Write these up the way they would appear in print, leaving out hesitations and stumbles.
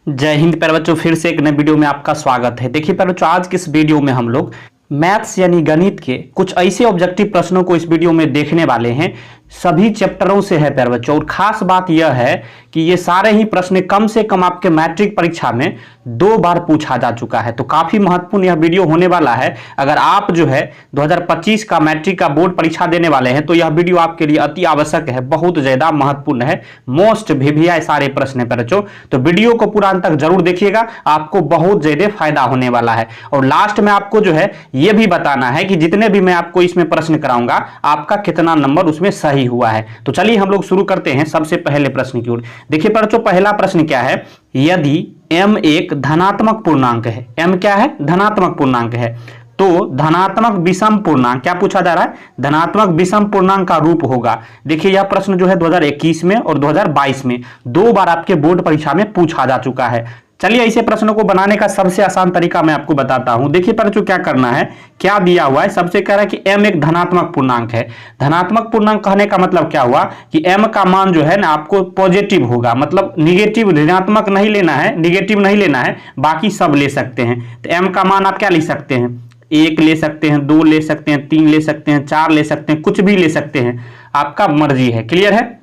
जय हिंद प्यारे बच्चों, फिर से एक नए वीडियो में आपका स्वागत है। देखिए प्यारे बच्चों, आज की इस वीडियो में हम लोग मैथ्स यानी गणित के कुछ ऐसे ऑब्जेक्टिव प्रश्नों को इस वीडियो में देखने वाले हैं। सभी चैप्टरों से है प्यारे बच्चों, और खास बात यह है कि ये सारे ही प्रश्न कम से कम आपके मैट्रिक परीक्षा में 2 बार पूछा जा चुका है। तो काफी महत्वपूर्ण यह वीडियो होने वाला है। अगर आप जो है 2025 का मैट्रिक का बोर्ड परीक्षा देने वाले हैं तो यह वीडियो आपके लिए अति आवश्यक है, बहुत ज्यादा महत्वपूर्ण है। मोस्ट वीवीआई सारे प्रश्न है प्यारे बच्चों, तो वीडियो को पूरा अंत तक जरूर देखिएगा, आपको बहुत ज्यादा फायदा होने वाला है। और लास्ट में आपको जो है यह भी बताना है कि जितने भी मैं आपको इसमें प्रश्न कराऊंगा आपका कितना नंबर उसमें सही हुआ है। तो चलिए हम लोग शुरू करते हैं सबसे पहले प्रश्न की ओर। देखिए बच्चों, पहला प्रश्न क्या है, यदि m एक धनात्मक पूर्णांक है, m क्या है, धनात्मक पूर्णांक है, तो धनात्मक विषम पूर्णांक क्या पूछा जा रहा है, धनात्मक विषम पूर्णांक का रूप होगा। देखिए यह प्रश्न जो है 2021 में और 2022 में 2 बार आपके बोर्ड परीक्षा में पूछा जा चुका है। चलिए ऐसे प्रश्नों को बनाने का सबसे आसान तरीका मैं आपको बताता हूं। देखिए बच्चों, क्या करना है, क्या दिया हुआ है, सबसे कह रहा है कि m एक धनात्मक पूर्णांक है। धनात्मक पूर्णांक कहने का मतलब क्या हुआ कि m का मान जो है ना आपको पॉजिटिव होगा, मतलब निगेटिव, ऋणात्मक नहीं लेना है, निगेटिव नहीं लेना है, बाकी सब ले सकते हैं। तो m का मान आप क्या ले सकते हैं, 1 ले सकते हैं, 2 ले सकते हैं, 3 ले सकते हैं, 4 ले सकते हैं, कुछ भी ले सकते हैं, आपका मर्जी है। क्लियर है,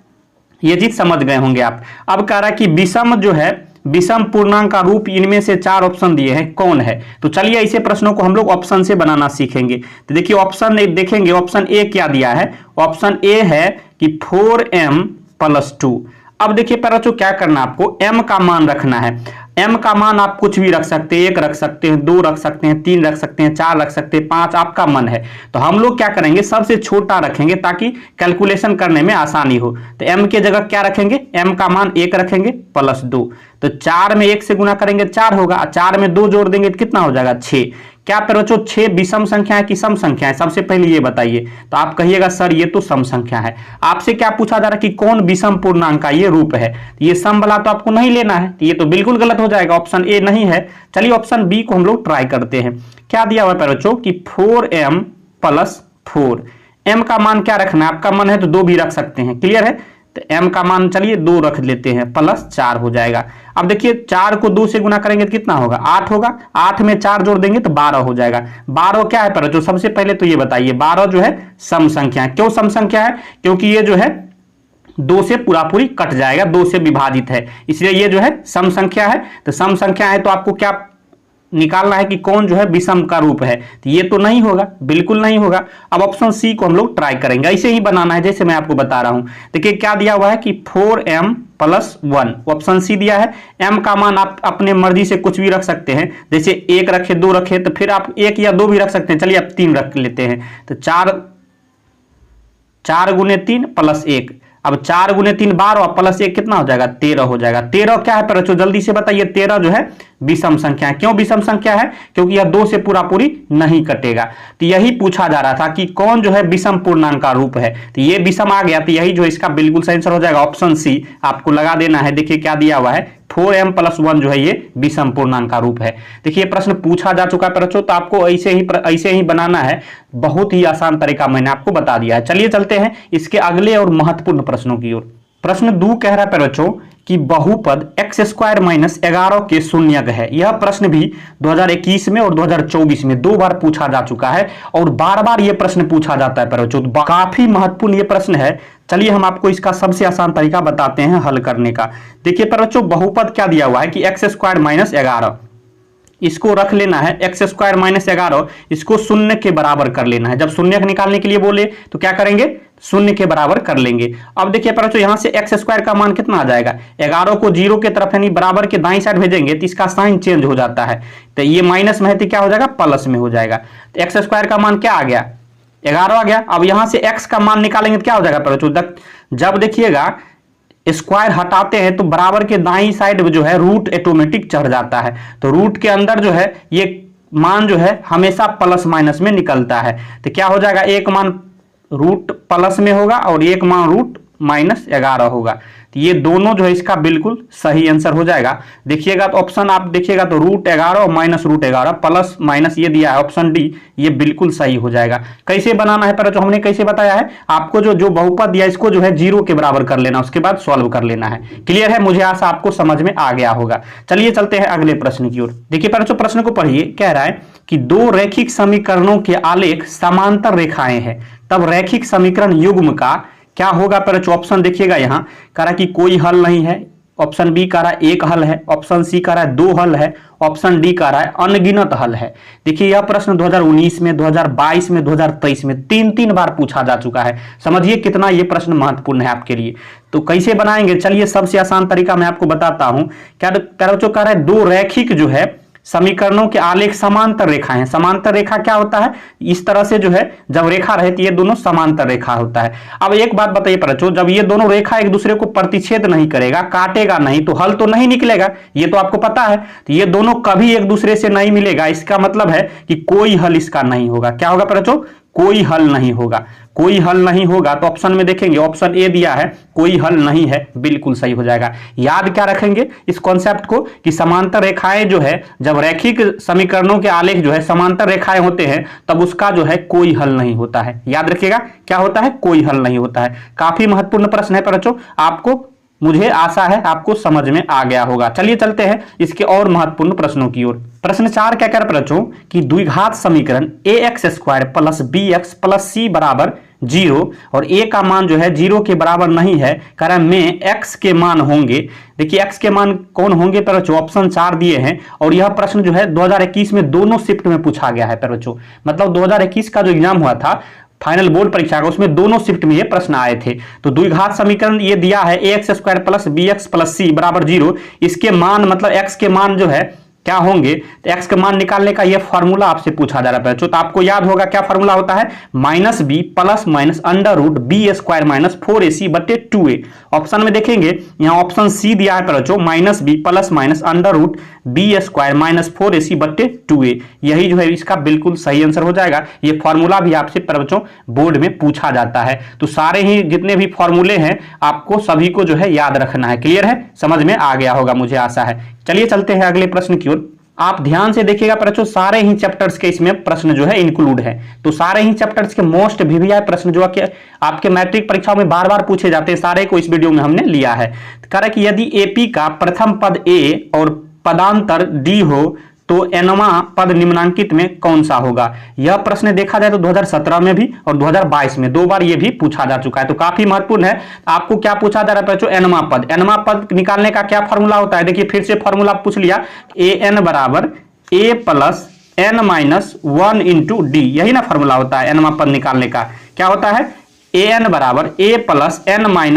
ये चीज समझ गए होंगे आप। अब कह रहा है कि विषम जो है, विषम पूर्णांक का रूप इनमें से 4 ऑप्शन दिए हैं, कौन है। तो चलिए ऐसे प्रश्नों को हम लोग ऑप्शन से बनाना सीखेंगे। तो देखिए ऑप्शन देखेंगे, ऑप्शन ए क्या दिया है, ऑप्शन ए है कि 4m+2। अब देखिए बच्चों, क्या करना है आपको, m का मान रखना है। m का मान आप कुछ भी रख सकते हैं, 1 रख सकते हैं, 2 रख सकते हैं, 3 रख सकते हैं, 4 रख सकते हैं, 5, आपका मन है। तो हम लोग क्या करेंगे, सबसे छोटा रखेंगे ताकि कैलकुलेशन करने में आसानी हो। तो m के जगह क्या रखेंगे, m का मान 1 रखेंगे +2। तो 4 में 1 से गुना करेंगे 4 होगा, 4 में 2 जोड़ देंगे तो कितना हो जाएगा, 6। क्या पर बच्चों 6 विषम संख्या है कि सम संख्या है, सबसे पहले ये बताइए। तो आप कहिएगा सर ये तो सम संख्या है। आपसे क्या पूछा जा रहा है कि कौन विषम पूर्णांक का ये रूप है, तो ये सम वाला तो आपको नहीं लेना है, तो ये तो बिल्कुल गलत हो जाएगा, ऑप्शन ए नहीं है। चलिए ऑप्शन बी को हम लोग ट्राई करते हैं। क्या दिया हुआ है बच्चों कि 4m+4, m का मान क्या रखना है, आपका मन है तो 2 भी रख सकते हैं। क्लियर है, तो m का मान चलिए 2 रख लेते हैं, +4 हो जाएगा। अब देखिए 4 को 2 से गुना करेंगे तो कितना होगा, 8 होगा, 8 में 4 जोड़ देंगे तो 12 हो जाएगा। 12 क्या है पर जो, सबसे पहले तो ये बताइए 12 जो है सम संख्या है। क्यों सम संख्या है, क्योंकि ये जो है 2 से पूरा पूरी कट जाएगा, 2 से विभाजित है, इसलिए ये जो है सम संख्या है। तो सम संख्या है तो आपको क्या निकालना है कि कौन जो है विषम का रूप है, तो ये तो नहीं होगा, बिल्कुल नहीं होगा। अब ऑप्शन सी को हम लोग ट्राई करेंगे, ऐसे ही बनाना है जैसे मैं आपको बता रहा हूं। देखिए क्या दिया हुआ है कि 4m+1, ऑप्शन सी दिया है। m का मान आप अपने मर्जी से कुछ भी रख सकते हैं, जैसे 1 रखे, 2 रखे, तो फिर आप 1 या 2 भी रख सकते हैं। चलिए आप 3 रख लेते हैं, तो 4 × 3 + 1, अब 4 × 3 12 +1 कितना हो जाएगा, 13 हो जाएगा। 13 क्या है बच्चों, जल्दी से बताइए, 13 जो है विषम संख्या है। क्यों विषम संख्या है, क्योंकि यह 2 से पूरा पूरी नहीं कटेगा। तो यही पूछा जा रहा था कि कौन जो है विषम पूर्णांक का रूप है, तो ये विषम आ गया, तो यही जो इसका बिल्कुल सही आंसर हो जाएगा, ऑप्शन सी आपको लगा देना है। देखिए क्या दिया हुआ है, 4m+1 जो है ये विषम पूर्णांक का रूप है। देखिए प्रश्न पूछा जा चुका है बच्चों, तो आपको ऐसे ही बनाना है, बहुत ही आसान तरीका मैंने आपको बता दिया है। चलिए चलते हैं इसके अगले और महत्वपूर्ण प्रश्नों की ओर। प्रश्न 2 कह रहा है बच्चों कि बहुपद x² - 11 के शून्यक है। यह प्रश्न भी 2021 में और 2024 में 2 बार पूछा जा चुका है, और बार बार यह प्रश्न पूछा जाता है बच्चों, काफी महत्वपूर्ण यह प्रश्न है। चलिए हम आपको इसका सबसे आसान तरीका बताते हैं हल करने का। देखिए बच्चों, बहुपद क्या दिया हुआ है कि x² - 11, इसको रख लेना है x² - 11, इसको शून्य के बराबर कर लेना है। जब शून्य निकालने के लिए बोले तो क्या करेंगे, शून्य के बराबर कर लेंगे। अब देखिए बच्चों, यहां से x² का मान कितना आ जाएगा, 11 को 0 के तरफ यानी बराबर के दाईं साइड भेजेंगे तो इसका साइन चेंज हो जाता है, तो ये माइनस में है तो क्या हो जाएगा, प्लस में हो जाएगा। तो x² का मान क्या आ गया, 11 आ गया। अब यहां से x का मान निकालेंगे तो क्या हो जाएगा बच्चों, जब देखिएगा स्क्वायर हटाते हैं तो बराबर के दाईं साइड जो है रूट ऑटोमेटिक चढ़ जाता है, तो रूट के अंदर जो है ये मान जो है हमेशा प्लस माइनस में निकलता है। तो क्या हो जाएगा, एक मान रूट प्लस में होगा और एक मान रूट -11 होगा। तो ये दोनों जो है इसका बिल्कुल सही आंसर हो जाएगा। देखिएगा तो ऑप्शन आप देखिएगा तो √11 और -√11 प्लस माइनस ये दिया है ऑप्शन डी, ये बिल्कुल सही हो जाएगा। कैसे बनाना है पर जो हमने कैसे बताया है आपको, जो बहुपद दिया इसको जो है 0 के बराबर कर लेना, उसके बाद सॉल्व कर लेना है। क्लियर है, मुझे आशा आपको समझ में आ गया होगा। चलिए चलते हैं अगले प्रश्न की ओर। देखिए पर जो प्रश्न को पढ़िए, कह रहा है कि दो रैखिक समीकरणों के आलेख समांतर रेखाएं हैं, तब रैखिक समीकरण युग्म का क्या होगा। पर ऑप्शन देखिएगा, यहां कह रहा कि कोई हल नहीं है, ऑप्शन बी कह रहा है एक हल है, ऑप्शन सी कह रहा है दो हल है, ऑप्शन डी कह रहा है अनगिनत हल है। देखिए यह प्रश्न 2019 में, 2022 में, 2023 में तीन बार पूछा जा चुका है। समझिए कितना यह प्रश्न महत्वपूर्ण है आपके लिए। तो कैसे बनाएंगे, चलिए सबसे आसान तरीका मैं आपको बताता हूं। क्या कह रहा है दो रैखिक जो है समीकरणों के आलेख समांतर रेखा है। समांतर रेखा क्या होता है, इस तरह से जो है जब रेखा रहती है ये दोनों समांतर रेखा होता है। अब एक बात बताइए बच्चों, जब ये दोनों रेखा एक दूसरे को प्रतिच्छेद नहीं करेगा, काटेगा नहीं, तो हल तो नहीं निकलेगा, ये तो आपको पता है। तो ये दोनों कभी एक दूसरे से नहीं मिलेगा, इसका मतलब है कि कोई हल इसका नहीं होगा। क्या होगा बच्चों, कोई हल नहीं होगा। कोई हल नहीं होगा तो ऑप्शन में देखेंगे, ऑप्शन ए दिया है कोई हल नहीं है, बिल्कुल सही हो जाएगा। याद क्या रखेंगे इस कॉन्सेप्ट को कि समांतर रेखाएं जो है, जब रैखिक समीकरणों के आलेख जो है समांतर रेखाएं होते हैं तब उसका जो है कोई हल नहीं होता है। याद रखिएगा क्या होता है, कोई हल नहीं होता है। काफी महत्वपूर्ण प्रश्न है बच्चों, आपको मुझे आशा है आपको समझ में आ गया होगा। चलिए चलते हैं इसके और महत्वपूर्ण प्रश्नों की ओर। प्रश्न 4 क्या कर बच्चों कि द्विघात समीकरण ax² + bx + c बराबर 0 और a का मान जो है 0 के बराबर नहीं है, कारण में x के मान होंगे। देखिए x के मान कौन होंगे पर बच्चों, ऑप्शन 4 दिए हैं और यह प्रश्न जो है 2021 में दोनों शिफ्ट में पूछा गया है पर बच्चों। मतलब 2021 का जो एग्जाम हुआ था फाइनल बोर्ड परीक्षा का, उसमें दोनों शिफ्ट में ये प्रश्न आए थे। तो द्विघात समीकरण ये दिया है ax² + bx + c बराबर 0, इसके मान मतलब x के मान जो है क्या होंगे, तो x का मान निकालने का यह फार्मूला आपसे पूछा जा रहा है बच्चों। तो आपको याद होगा क्या फार्मूला होता है, -b + √b² - 4ac/2a। ऑप्शन में देखेंगे यहाँ ऑप्शन सी दिया है बच्चों, -b + √b² - 4ac/2a। यही जो है इसका बिल्कुल सही आंसर हो जाएगा। ये फार्मूला भी आपसे बच्चों बोर्ड में पूछा जाता है। तो सारे ही जितने भी फॉर्मूले हैं आपको सभी को जो है याद रखना है। क्लियर है, समझ में आ गया होगा मुझे आशा है। चलिए चलते हैं अगले प्रश्न की ओर। आप ध्यान से देखिएगा बच्चों, सारे ही चैप्टर्स के इसमें प्रश्न जो है इंक्लूड है। तो सारे ही चैप्टर्स के मोस्ट वीवीआई प्रश्न जो है आपके मैट्रिक परीक्षाओं में बार बार पूछे जाते हैं, सारे को इस वीडियो में हमने लिया है। कह रहा है कि यदि एपी का प्रथम पद ए और पदांतर डी हो तो nवां पद निम्नांकित में कौन सा होगा। यह प्रश्न देखा जाए तो 2017 में भी और 2022 में 2 बार यह भी पूछा जा चुका है। तो काफी महत्वपूर्ण है। आपको क्या पूछा जा रहा है बच्चों, nवां पद। nवां पद निकालने का क्या फॉर्मूला होता है, देखिए फिर से फॉर्मूला पूछ लिया, an बराबर a + n - 1 × d, यही ना फॉर्मूला होता है nवां पद निकालने का। क्या होता है, an बराबर a + n - 1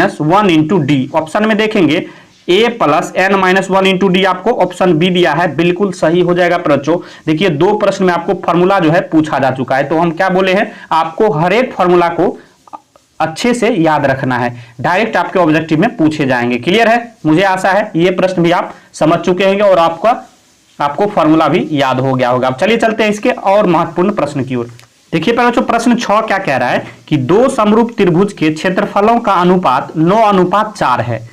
× d। ऑप्शन में देखेंगे a + n - 1 × d, आपको ऑप्शन बी दिया है, बिल्कुल सही हो जाएगा बच्चों। देखिए 2 प्रश्न में आपको फॉर्मूला जो है पूछा जा चुका है। तो हम क्या बोले हैं, आपको हर एक फॉर्मूला को अच्छे से याद रखना है, डायरेक्ट आपके ऑब्जेक्टिव में पूछे जाएंगे। क्लियर है, मुझे आशा है ये प्रश्न भी आप समझ चुके होंगे और आपको फॉर्मूला भी याद हो गया होगा। अब चलिए चलते हैं इसके और महत्वपूर्ण प्रश्न की ओर। देखिए बच्चों प्रश्न 6 क्या कह रहा है कि दो समरूप त्रिभुज के क्षेत्रफलों का अनुपात 9:4 है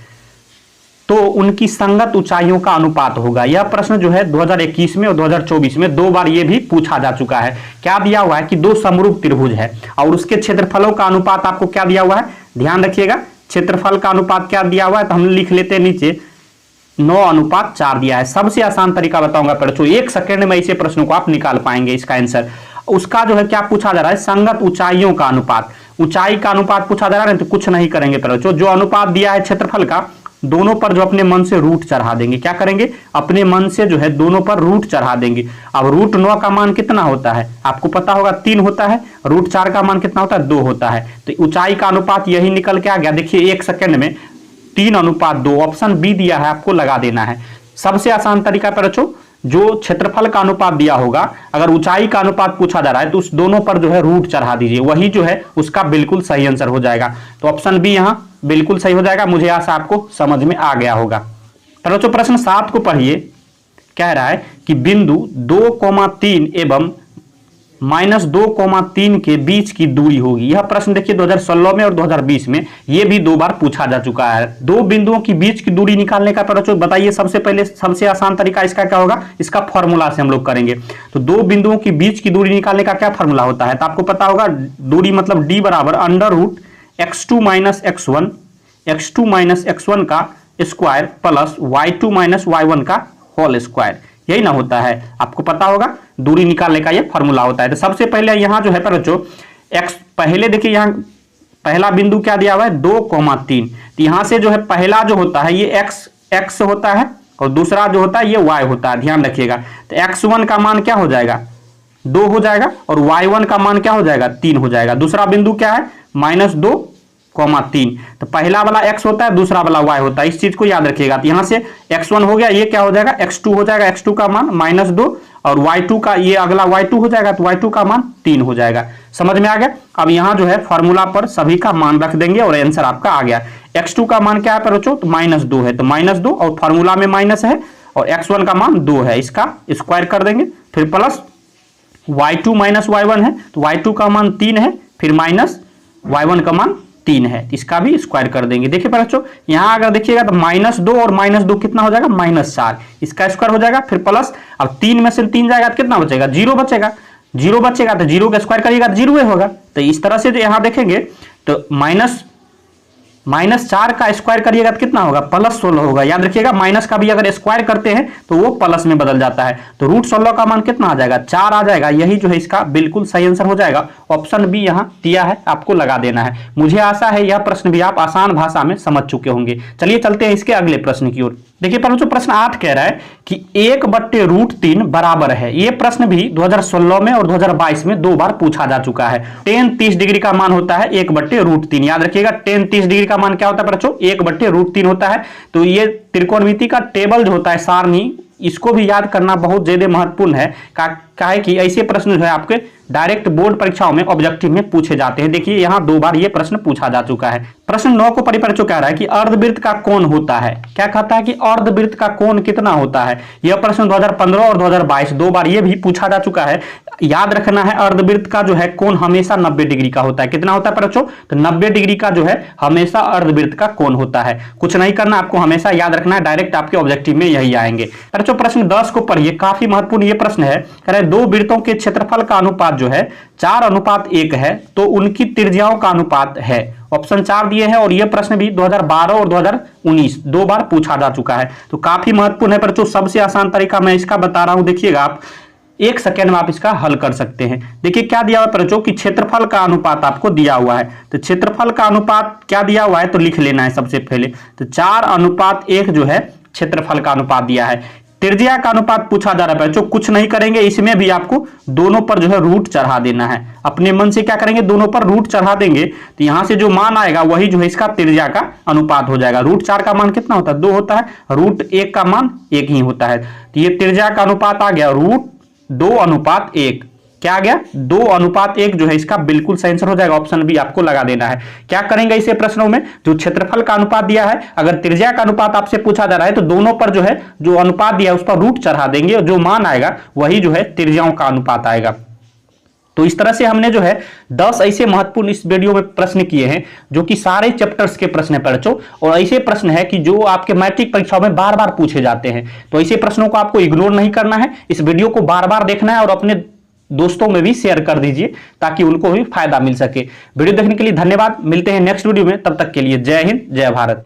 तो उनकी संगत ऊंचाइयों का अनुपात होगा। यह प्रश्न जो है 2021 में और 2024 में 2 बार ये भी पूछा जा चुका है। क्या दिया हुआ है कि दो समरूप त्रिभुज है और उसके क्षेत्रफलों का अनुपात आपको क्या दिया हुआ है, ध्यान रखिएगा क्षेत्रफल का अनुपात क्या दिया हुआ है, तो हम लिख लेते हैं नीचे 9:4 दिया है। सबसे आसान तरीका बताऊंगा बच्चों, 1 सेकंड में ऐसे प्रश्नों को आप निकाल पाएंगे इसका आंसर। उसका जो है क्या पूछा जा रहा है, संगत ऊंचाइयों का अनुपात। ऊंचाई का अनुपात पूछा जा रहा है तो कुछ नहीं करेंगे बच्चों, जो अनुपात दिया है क्षेत्रफल का दोनों पर जो अपने मन से रूट चढ़ा देंगे। क्या करेंगे, अपने मन से जो है दोनों पर रूट चढ़ा देंगे। अब √9 का मान कितना होता है आपको पता होगा, 3 होता है। √4 का मान कितना होता है, 2 होता है। तो ऊंचाई का अनुपात यही निकल के आ गया। देखिए 1 सेकंड में 3:2, ऑप्शन बी दिया है, आपको लगा देना है। सबसे आसान तरीका पर बच्चों, जो क्षेत्रफल का अनुपात दिया होगा, अगर ऊंचाई का अनुपात पूछा जा रहा है तो उस दोनों पर जो है रूट चढ़ा दीजिए, वही जो है उसका बिल्कुल सही आंसर हो जाएगा। तो ऑप्शन बी यहां बिल्कुल सही हो जाएगा। मुझे आशा आपको समझ में आ गया होगा। तो बच्चों प्रश्न 7 को पढ़िए। कह रहा है कि बिंदु 2,3 एवं -2,3 के बीच की दूरी होगी। यह प्रश्न देखिए 2016 में और 2020 में ये भी 2 बार पूछा जा चुका है। दो बिंदुओं की बीच की दूरी निकालने का बच्चों बताइए सबसे पहले, सबसे आसान तरीका इसका क्या होगा, इसका फॉर्मूला से हम लोग करेंगे। तो दो बिंदुओं की बीच की दूरी निकालने का क्या फॉर्मूला होता है, तो आपको पता होगा दूरी मतलब d बराबर √x2 - x1, x2 - x1 का स्क्वायर प्लस y2 - y1 का होल स्क्वायर, यही ना होता है। आपको पता होगा दूरी निकालने का ये फॉर्मूला होता है। तो सबसे पहले यहां जो है पर बच्चों x, पहले देखिए यहां पहला बिंदु क्या दिया हुआ है 2,3, तो यहां से जो है पहला जो होता है ये x होता है और दूसरा जो होता है ये y होता है, ध्यान रखिएगा। तो x1 का मान क्या हो जाएगा 2 हो जाएगा और y1 का मान क्या हो जाएगा 3 हो जाएगा। दूसरा बिंदु क्या है -2,3, तो पहला वाला x होता है, दूसरा वाला y होता है, इस चीज को याद रखिएगा। तो यहां से x1 हो गया, ये क्या हो जाएगा x2 हो जाएगा, x2 का मान -2 और y2 का ये अगला y2 हो जाएगा, तो y2 का मान 3 हो जाएगा। समझ में आ गया। अब यहां जो है फॉर्मूला पर सभी का मान रख देंगे और आंसर आपका आ गया। x2 का मान क्या है बच्चों, तो -2 है, तो -2 और फॉर्मूला में माइनस है और x1 का मान 2 है, इसका स्क्वायर कर देंगे, फिर प्लस y2 - y1 है, तो y2 का मान 3 है, फिर माइनस y1 का मान 3 है, इसका भी स्क्वायर कर देंगे। देखिए बच्चों यहां अगर देखिएगा तो -2 और -2 कितना हो जाएगा -4, इसका स्क्वायर हो जाएगा, फिर प्लस अब 3 में से 3 जाएगा तो कितना बचेगा 0 बचेगा, 0 बचेगा तो 0 का स्क्वायर करिएगा तो 0 होगा। तो इस तरह से जो यहां देखेंगे तो -4 का स्क्वायर करिएगा तो कितना होगा +16 होगा। याद रखिएगा माइनस का भी अगर स्क्वायर करते हैं तो वो प्लस में बदल जाता है। तो √16 का मान कितना आ जाएगा 4 आ जाएगा, यही जो है इसका बिल्कुल सही आंसर हो जाएगा। ऑप्शन बी यहां दिया है, आपको लगा देना है। मुझे आशा है यह प्रश्न भी आप आसान भाषा में समझ चुके होंगे। चलिए चलते हैं इसके अगले प्रश्न की ओर। देखिए परंतु प्रश्न 8 कह रहा है कि 1/√3 बराबर है। यह प्रश्न भी 2016 में और 2022 में 2 बार पूछा जा चुका है। tan 30 डिग्री का मान होता है 1/√3। याद रखिएगा tan 30 डिग्री का मान क्या होता है बच्चों 1/√3 होता है। तो ये त्रिकोणमिति का टेबल जो होता है सारणी, इसको भी याद करना बहुत ज्यादा महत्वपूर्ण है। क्या है कि ऐसे प्रश्न जो है आपके डायरेक्ट बोर्ड परीक्षाओं में ऑब्जेक्टिव में पूछे जाते हैं। देखिए यहां 2 बार ये प्रश्न पूछा जा चुका है। प्रश्न 9 को परिपरिचय कह रहा है कि अर्धवृत्त का कोण होता है। क्या कहता है कि अर्धवृत्त का कोण कितना होता है। यह प्रश्न 2015 और 2022 2 बार ये भी पूछा जा चुका है। याद रखना है अर्धवृत्त का जो है कोण हमेशा 90 डिग्री का होता है। कितना होता है बच्चों, तो 90 डिग्री का जो है हमेशा अर्धवृत्त का कोण होता है। कुछ नहीं करना, आपको हमेशा याद रखना है, डायरेक्ट आपके ऑब्जेक्टिव में यही आएंगे। बच्चों प्रश्न 10 को पढ़िए, काफी महत्वपूर्ण ये प्रश्न है। कह रहे 2 वृत्तों के क्षेत्रफल का अनुपात जो है 4:1 है, तो उनकी त्रिज्याओं का अनुपात है। ऑप्शन 4 दिए हैं और यह प्रश्न भी 2012 और 2019 2 बार पूछा जा चुका है। तो काफी महत्वपूर्ण है बच्चों। सबसे आसान तरीका मैं इसका बता रहा हूं, देखिएगा आप 1 सेकेंड में आप इसका हल कर सकते हैं। देखिए क्या दिया हुआ है बच्चों कि क्षेत्रफल का अनुपात आपको दिया हुआ है। तो क्षेत्रफल का अनुपात क्या दिया हुआ है तो लिख लेना है सबसे पहले। तो 4:1 जो है क्षेत्रफल का अनुपात दिया है। त्रिज्या का अनुपात पूछा जा रहा है बच्चों, कुछ नहीं करेंगे, इसमें भी आपको दोनों पर जो है रूट चढ़ा देना है। अपने मन से क्या करेंगे, दोनों पर रूट चढ़ा देंगे, तो यहां से जो मान आएगा वही जो है इसका त्रिज्या का अनुपात हो जाएगा। √4 का मान कितना होता है 2 होता है, √1 का मान 1 ही होता है। तो ये त्रिज्या का अनुपात आ गया √2:1। क्या आ गया 2:1 जो है इसका बिल्कुल सही आंसर हो जाएगा। ऑप्शन बी आपको लगा देना है। क्या करेंगे इसे प्रश्नों में, जो क्षेत्रफल का अनुपात दिया है, अगर त्रिज्या का अनुपात आपसे पूछा जा रहा है तो दोनों पर जो है जो अनुपात दिया है उस पर रूट चढ़ा देंगे और जो मान आएगा वही जो है त्रिज्याओं का अनुपात आएगा। तो इस तरह से हमने जो है 10 ऐसे महत्वपूर्ण इस वीडियो में प्रश्न किए हैं जो कि सारे चैप्टर्स के प्रश्न है बच्चों, और ऐसे प्रश्न है कि जो आपके मैट्रिक परीक्षाओं में बार बार पूछे जाते हैं। तो ऐसे प्रश्नों को आपको इग्नोर नहीं करना है, इस वीडियो को बार बार देखना है और अपने दोस्तों में भी शेयर कर दीजिए ताकि उनको भी फायदा मिल सके। वीडियो देखने के लिए धन्यवाद। मिलते हैं नेक्स्ट वीडियो में, तब तक के लिए जय हिंद जय भारत।